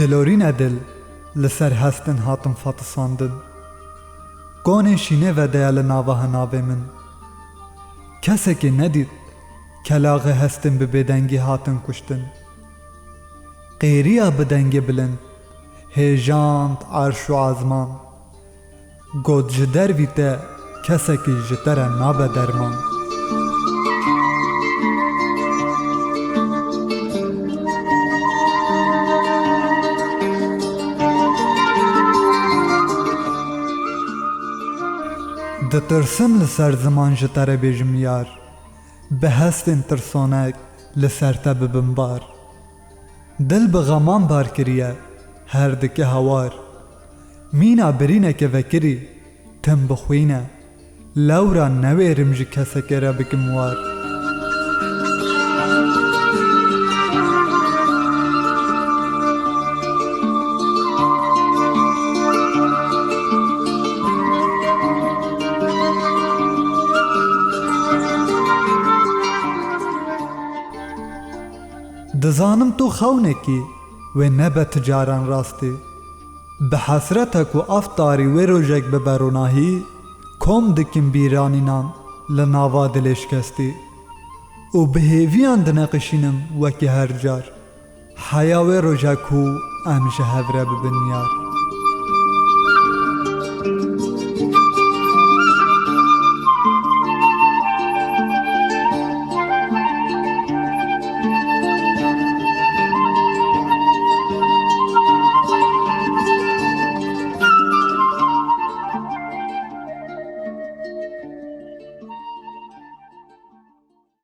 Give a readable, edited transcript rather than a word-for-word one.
دلورین دل لسر هستن هاتم فاتساندن گونه شینه و دیال ناوه ناوه من کسی که ندید کلاغه هستن به بدنگی هاتن کشتن قیریا بدنگی بلند هیجاند عرش و عظمان گود جدر ویته کسی که جتر نابه درمان دترسم لسر زمان جتر بیجم یار به هستن ترسانک لسر تب بمبار دل به غمان بار کریه هر دکه هوار مینا برینه که وکری تم بخوینه لورا نویرم جی کسه که را بکموار دزانم تو خونکی و نبت جاران راستی به حسرتک و افطاری و روژک ببروناهی کم دکم بیرانی نام لناوا دلش کستی و به هیویان دنقشینم وکی هر جار حیا و روژک هو امشه هفره ببنیار